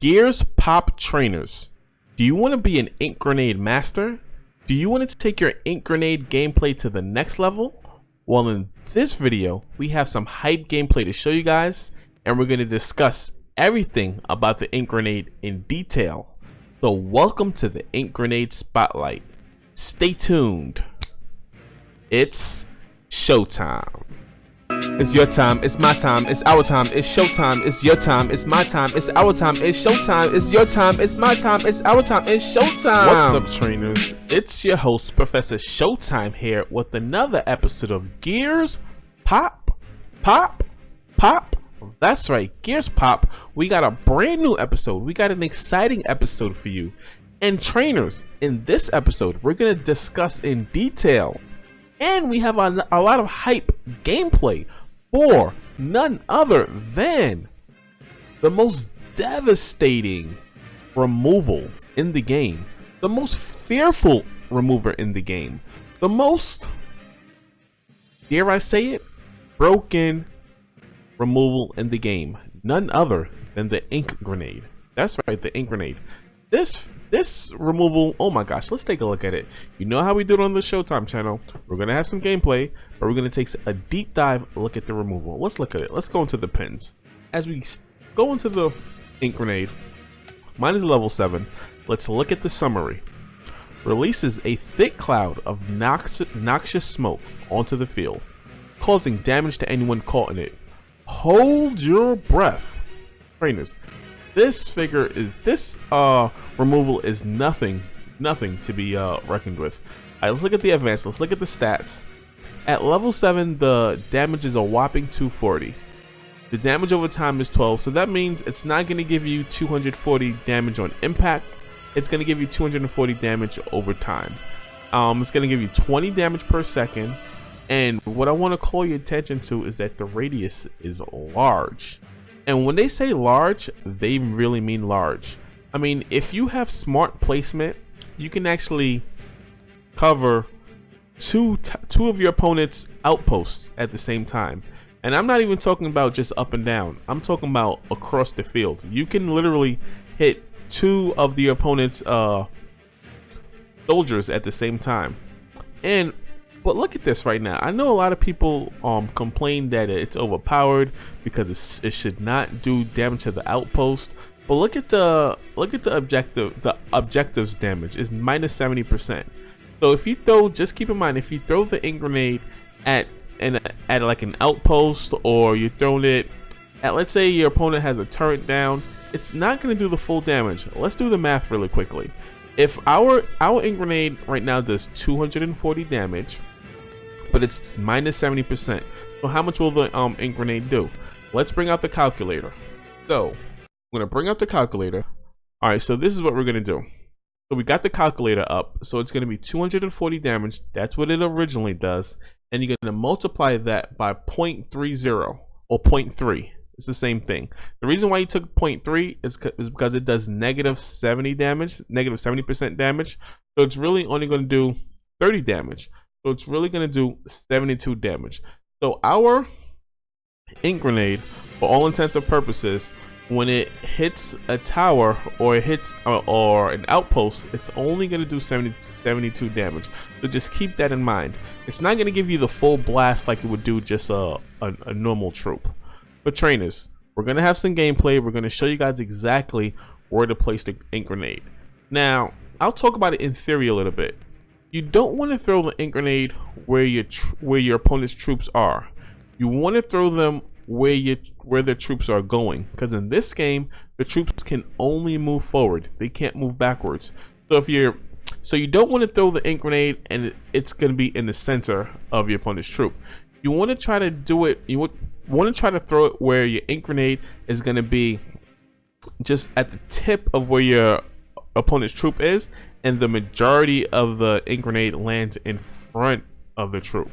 Gears Pop Trainers. Do you want to be an ink grenade master? Do you want to take your ink grenade gameplay to the next level? Well, in this video, we have some hype gameplay to show you guys, and we're going to discuss everything about the ink grenade in detail. So welcome to the ink grenade spotlight. Stay tuned. It's showtime. It's your time, it's my time, it's our time, it's showtime, it's your time, it's my time, it's our time, it's showtime, it's your time, it's my time, it's our time, it's showtime. What's up, trainers? It's your host, Professor Showtime, here with another episode of Gears Pop. That's right, Gears Pop. We got a brand new episode. We got an exciting episode for you. And trainers, in this episode, we're going to discuss in detail, and we have a lot of hype gameplay for none other than the most devastating removal in the game, the most fearful remover in the game, the most, dare I say it, broken removal in the game. None other than the ink grenade. That's right, the ink grenade. This removal, oh my gosh, let's take a look at it. You know how we do it on the Showtime channel. We're going to have some gameplay, but we're going to take a deep dive look at the removal. Let's look at it. Let's go into the pins. As we go into the ink grenade, mine is level 7. Let's look at the summary. Releases a thick cloud of noxious smoke onto the field, causing damage to anyone caught in it. Hold your breath. Trainers, this removal is nothing to be reckoned with. Alright, let's look at the advanced. Let's look at the stats. At level 7, the damage is a whopping 240. The damage over time is 12, so that means it's not going to give you 240 damage on impact. It's going to give you 240 damage over time. It's going to give you 20 damage per second. And what I want to call your attention to is that the radius is large. And when they say large, they really mean large. I mean, if you have smart placement, you can actually cover two of your opponent's outposts at the same time. And I'm not even talking about just up and down. I'm talking about across the field. You can literally hit 2 of the opponent's soldiers at the same time. But look at this right now. I know a lot of people complain that it's overpowered because it should not do damage to the outpost. But look at the objective. The objective's damage is minus 70%. So if you throw, just keep in mind, if you throw the ink grenade at like an outpost, or you're throwing it at, let's say your opponent has a turret down, it's not going to do the full damage. Let's do the math really quickly. If our ink grenade right now does 240 damage, but it's minus 70%. So how much will the ink grenade do? Let's bring out the calculator. So I'm gonna bring out the calculator. All right, so this is what we're gonna do. So we got the calculator up. So it's gonna be 240 damage. That's what it originally does, and you're gonna multiply that by 0.30 or 0.3. It's the same thing. The reason why you took 0.3 is because it does negative 70% damage. So it's really only gonna do 30 damage. So it's really going to do 72 damage. So our ink grenade, for all intents and purposes, when it hits a tower or it hits or an outpost, it's only going to do 72 damage. So just keep that in mind. It's not going to give you the full blast like it would do just a normal troop. But trainers, we're going to have some gameplay. We're going to show you guys exactly where to place the ink grenade. Now, I'll talk about it in theory a little bit. You don't want to throw the ink grenade where your opponent's troops are. You want to throw them where their troops are going, because in this game the troops can only move forward. They can't move backwards. So you don't want to throw the ink grenade and it's going to be in the center of your opponent's troop. You want to try to do it. You want to try to throw it where your ink grenade is going to be just at the tip of where your opponent's troop is, and the majority of the ink grenade lands in front of the troop.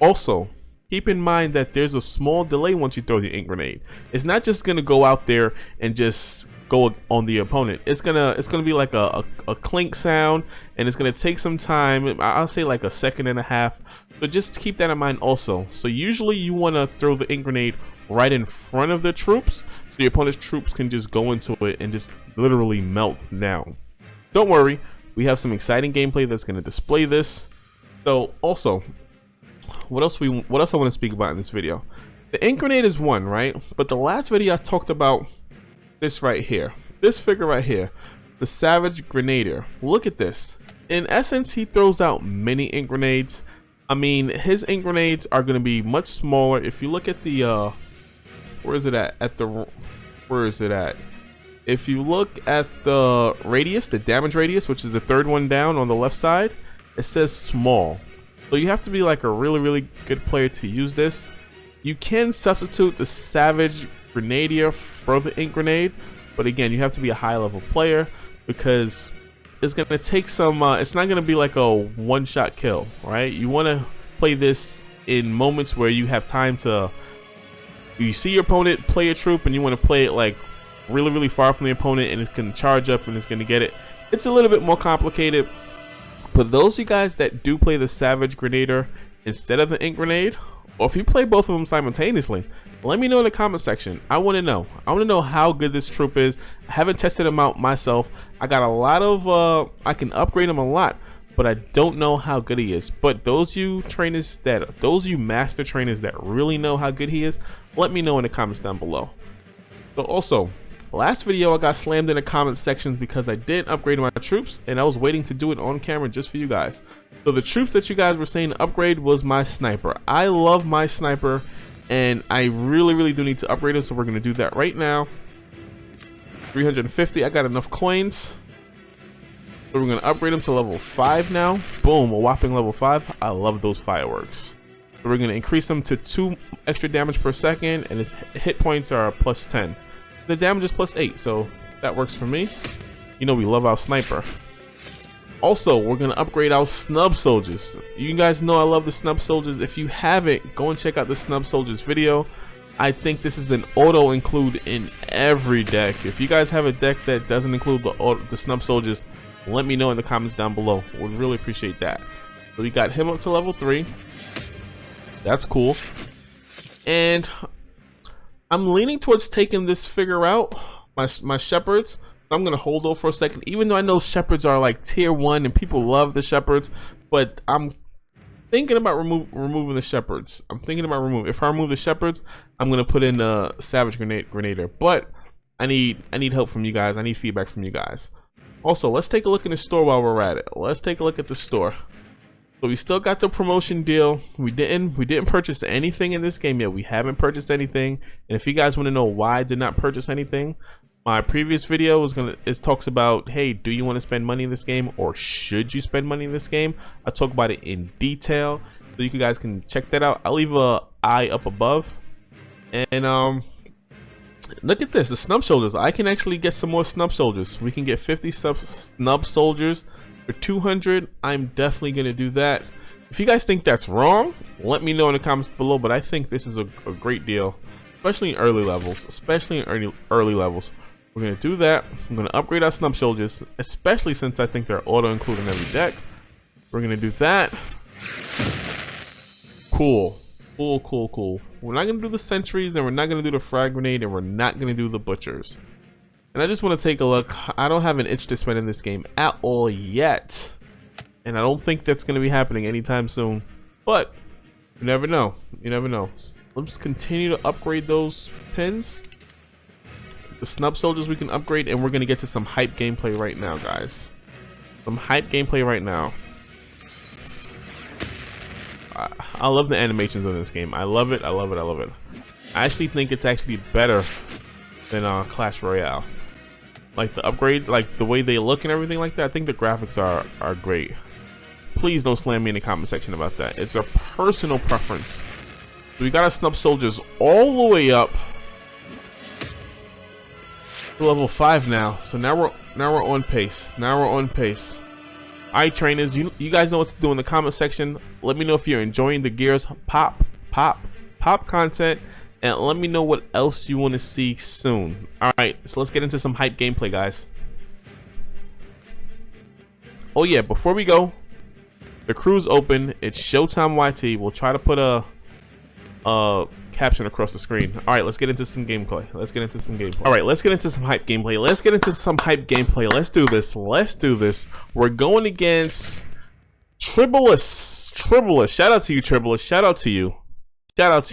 Also, keep in mind that there's a small delay once you throw the ink grenade. It's not just gonna go out there and just go on the opponent. It's gonna be like a clink sound, and it's gonna take some time. I'll say like a second and a half. So just keep that in mind also. So usually you want to throw the ink grenade right in front of the troops, The opponent's troops can just go into it and just literally melt down. Don't worry, we have some exciting gameplay that's going to display this. So also, what else I want to speak about in this video? The ink grenade is one, right? But the last video I talked about this right here, this figure right here, the Savage Grenadier. Look at this. In essence, he throws out mini ink grenades. I mean, his ink grenades are going to be much smaller. If you look at the where is it at? Where is it at? If you look at the radius, the damage radius, which is the third one down on the left side, it says small. So you have to be like a really good player to use this. You can substitute the Savage Grenadier for the ink grenade, but again, you have to be a high level player because it's gonna take some. It's not gonna be like a one-shot kill, right? You want to play this in moments where you have time to. You see your opponent play a troop, and you want to play it like really far from the opponent, and it's gonna charge up and it's gonna get it. It's a little bit more complicated. But those of you guys that do play the Savage Grenadier instead of the ink grenade, or if you play both of them simultaneously, let me know in the comment section. I want to know. I want to know how good this troop is. I haven't tested him out myself. I got a lot of, I can upgrade him a lot, but I don't know how good he is. But those you master trainers that really know how good he is, let me know in the comments down below. So also, last video I got slammed in the comment sections because I didn't upgrade my troops, and I was waiting to do it on camera just for you guys. So the troops that you guys were saying to upgrade was my sniper. I love my sniper, and I really do need to upgrade it, so we're going to do that right now. 350, I got enough coins. So we're going to upgrade him to level 5 now. Boom, a whopping level 5. I love those fireworks. So we're going to increase him to 2 extra damage per second, and his hit points are plus 10. The damage is plus 8, so that works for me. You know we love our sniper. Also, we're going to upgrade our snub soldiers. You guys know I love the snub soldiers. If you haven't, go and check out the snub soldiers video. I think this is an auto include in every deck. If you guys have a deck that doesn't include the snub soldiers, let me know in the comments down below. Would really appreciate that. So we got him up to level 3. That's cool. And I'm leaning towards taking this figure out, my shepherds. I'm gonna hold off for a second, even though I know shepherds are like tier 1 and people love the shepherds, but I'm thinking about removing the shepherds. If I remove the shepherds, I'm gonna put in a Savage Grenadier. But I need help from you guys. I need feedback from you guys. Also, let's take a look in the store while we're at it. Let's take a look at the store. So we still got the promotion deal. We didn't purchase anything in this game yet. We haven't purchased anything. And if you guys want to know why I did not purchase anything, my previous video talks about, hey, do you want to spend money in this game, or should you spend money in this game? I talk about it in detail, so you guys can check that out. I'll leave a eye up above. And look at this, the snub soldiers. I can actually get some more snub soldiers. We can get 50 snub soldiers for 200. I'm definitely gonna do that. If you guys think that's wrong, let me know in the comments below. But I think this is a great deal, especially in early levels. Early levels. We're gonna do that. I'm gonna upgrade our snub soldiers, especially since I think they're auto included in every deck. We're gonna do that. Cool. We're not gonna do the sentries, and we're not gonna do the frag grenade, and we're not gonna do the butchers. And I just want to take a look. I don't have an itch to spend in this game at all yet, and I don't think that's gonna be happening anytime soon. But you never know. Let's continue to upgrade those pins. The snub soldiers we can upgrade, and we're gonna get to some hype gameplay right now, guys. Some hype gameplay right now. I love the animations of this game. I love it. I actually think it's actually better than Clash Royale. Like the upgrade, like the way they look and everything like that. I think the graphics are great. Please don't slam me in the comment section about that. It's a personal preference. We got our snub soldiers all the way up to level 5 now. So now we're on pace. Alright, trainers, you guys know what to do in the comment section. Let me know if you're enjoying the Gears pop content, and let me know what else you want to see soon. Alright, so let's get into some hype gameplay, guys. Oh yeah, before we go, the crew's open. It's Showtime YT. We'll try to put a caption across the screen. All right, let's get into some gameplay. All right, let's get into some hype gameplay. Let's do this. We're going against Tribulus. Shout out to you, Tribulus. Shout out to you.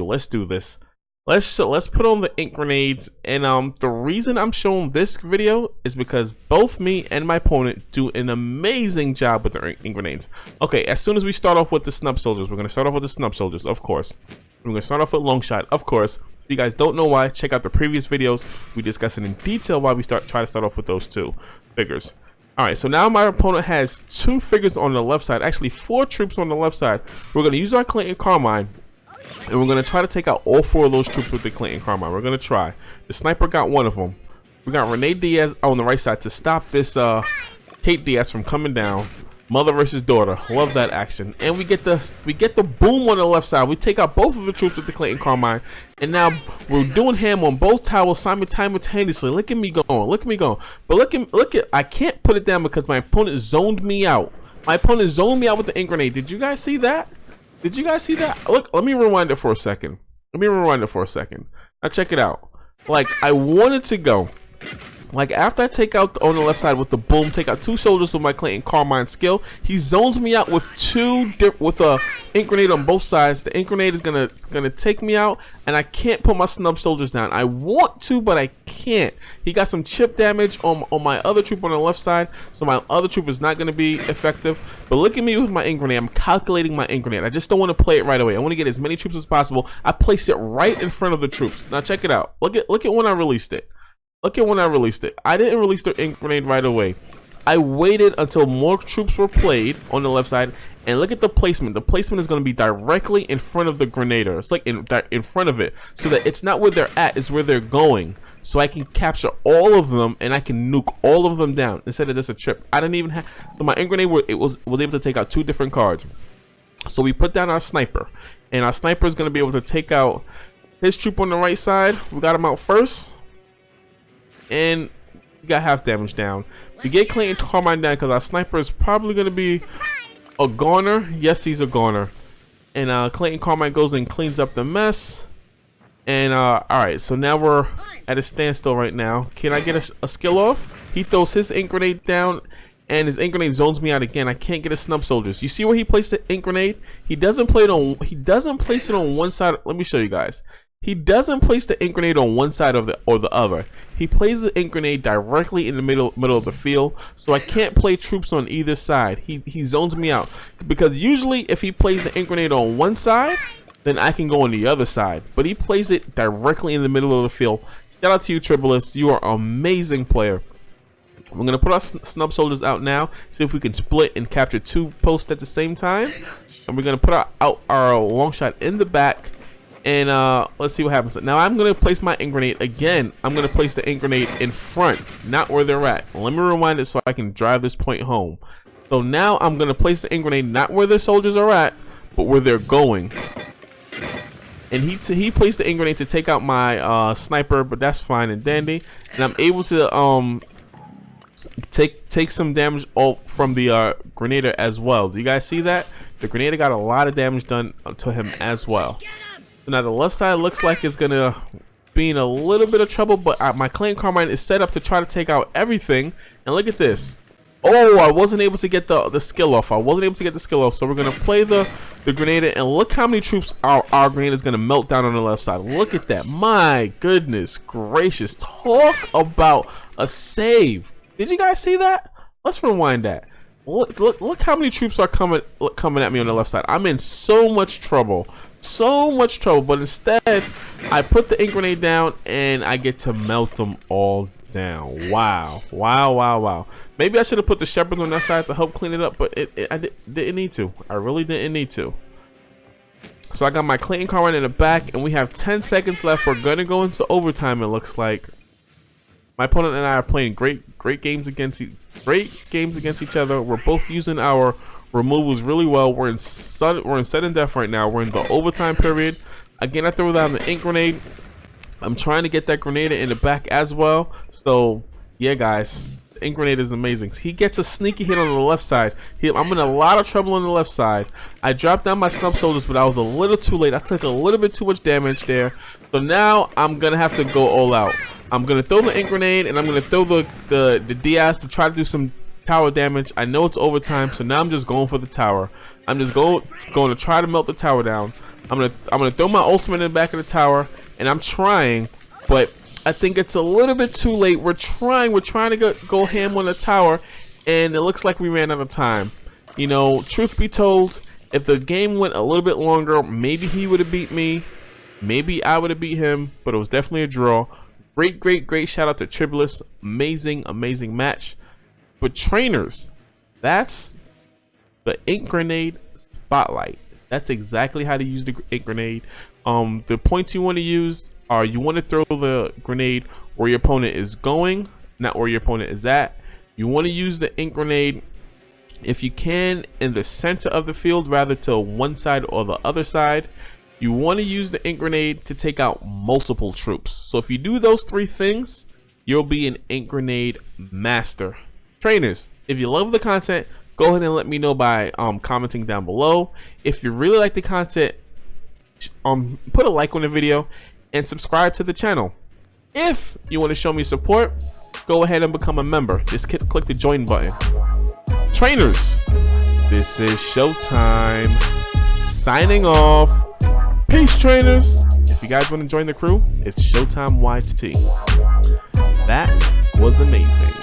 Let's do this. Let's put on the ink grenades. And the reason I'm showing this video is because both me and my opponent do an amazing job with the ink grenades. Okay, as soon as we start off with the snub soldiers, we're gonna start off with the snub soldiers, of course. We're gonna start off with long shot, of course. If you guys don't know why, check out the previous videos. We discuss it in detail why we try to start off with those two figures. Alright, so now my opponent has 2 figures on the left side, actually 4 troops on the left side. We're gonna use our Clayton Carmine, and we're gonna try to take out all 4 of those troops with the Clayton Carmine. We're gonna try. The sniper got 1 of them. We got Renee Diaz on the right side to stop this Kate Diaz from coming down. Mother versus daughter. Love that action. And we get the boom on the left side. We take out both of the troops with the Clayton Carmine. And now we're doing ham on both towers simultaneously. Look at me going. But look at I can't put it down because my opponent zoned me out. with the ink grenade. Did you guys see that? Look, let me rewind it for a second. Now check it out. Like, I wanted to go. Like, after I take out on the left side with the boom, take out 2 soldiers with my Clayton Carmine skill, he zones me out with a ink grenade on both sides. The ink grenade is gonna take me out, and I can't put my snub soldiers down. I want to, but I can't. He got some chip damage on my other troop on the left side, so my other troop is not gonna be effective. But look at me with my ink grenade. I'm calculating my ink grenade. I just don't want to play it right away. I want to get as many troops as possible. I place it right in front of the troops. Now check it out. Look at when I released it. I didn't release the ink grenade right away. I waited until more troops were played on the left side, and look at the placement. The placement is going to be directly in front of the grenader. It's like in front of it, so that it's not where they're at, it's where they're going. So I can capture all of them, and I can nuke all of them down instead of just a trip. I didn't even have. So my ink grenade was able to take out 2 different cards. So we put down our sniper, and our sniper is going to be able to take out his troop on the right side. We got him out first. And we got half damage down. We get Clayton Carmine down because our sniper is probably going to be a goner. Yes, he's a goner. And Clayton Carmine goes and cleans up the mess. And alright, so now we're at a standstill right now. Can I get a skill off? He throws his ink grenade down, and his ink grenade zones me out again. I can't get a snub soldiers. You see where he placed the ink grenade? He doesn't place it on one side. Let me show you guys. He doesn't place the ink grenade on one side or the other. He places the ink grenade directly in the middle of the field, so I can't play troops on either side. He zones me out, because usually if he plays the ink grenade on one side, then I can go on the other side. But he plays it directly in the middle of the field. Shout out to you, Tribulus. You are an amazing player. We're gonna put our snub soldiers out now. See if we can split and capture 2 posts at the same time. And we're gonna put our long shot in the back. And let's see what happens. Now I'm going to place my ink grenade again. I'm going to place the ink grenade in front, not where they're at. Let me rewind it so I can drive this point home. So now I'm going to place the ink grenade not where the soldiers are at, but where they're going. And he placed the ink grenade to take out my sniper, but that's fine and dandy. And I'm able to take some damage from the grenader as well. Do you guys see that? The grenader got a lot of damage done to him as well. Now the left side looks like it's gonna be in a little bit of trouble, but my Clayton Carmine is set up to try to take out everything. And look at this. Oh, I wasn't able to get the skill off. So we're gonna play the grenader, and look how many troops our grenader is gonna melt down on the left side. Look at that. My goodness gracious. Talk about a save. Did you guys see that? Let's rewind that. Look how many troops are coming at me on the left side. I'm in so much trouble. But instead I put the ink grenade down and I get to melt them all down. Wow. Maybe I should have put the shepherd on that side to help clean it up, but I didn't need to. I really didn't need to. So I got my Clayton Carmine in the back, and we have 10 seconds left. We're gonna go into overtime, it looks like. My opponent and I are playing great games against each other. We're both using our removals really well. We're in sudden death right now. We're in the overtime period. Again, I throw down the ink grenade. I'm trying to get that grenade in the back as well. So yeah, guys, the ink grenade is amazing. He gets a sneaky hit on the left side. I'm in a lot of trouble on the left side. I dropped down my snub soldiers, but I was a little too late. I took a little bit too much damage there. So now I'm gonna have to go all out. I'm gonna throw the ink grenade, and I'm gonna throw the Diaz to try to do some tower damage. I know it's overtime, so now I'm just going for the tower. I'm just going to try to melt the tower down. I'm gonna throw my ultimate in the back of the tower, and I'm trying, but I think it's a little bit too late. We're trying to go ham on the tower, and it looks like we ran out of time. You know, truth be told, if the game went a little bit longer, maybe he would have beat me, maybe I would have beat him, but it was definitely a draw. Great shout out to Tribulus. Amazing match. But trainers, that's the ink grenade spotlight. That's exactly how to use the ink grenade. The points you want to use are, you want to throw the grenade where your opponent is going, not where your opponent is at. You want to use the ink grenade, if you can, in the center of the field rather to one side or the other side. You want to use the ink grenade to take out multiple troops. So if you do those three things, you'll be an ink grenade master. Trainers, if you love the content, go ahead and let me know by commenting down below. If you really like the content, put a like on the video and subscribe to the channel. If you want to show me support, go ahead and become a member. Just click the join button. Trainers, this is Showtime signing off. Peace, trainers. If you guys want to join the crew, it's Showtime YT. That was amazing.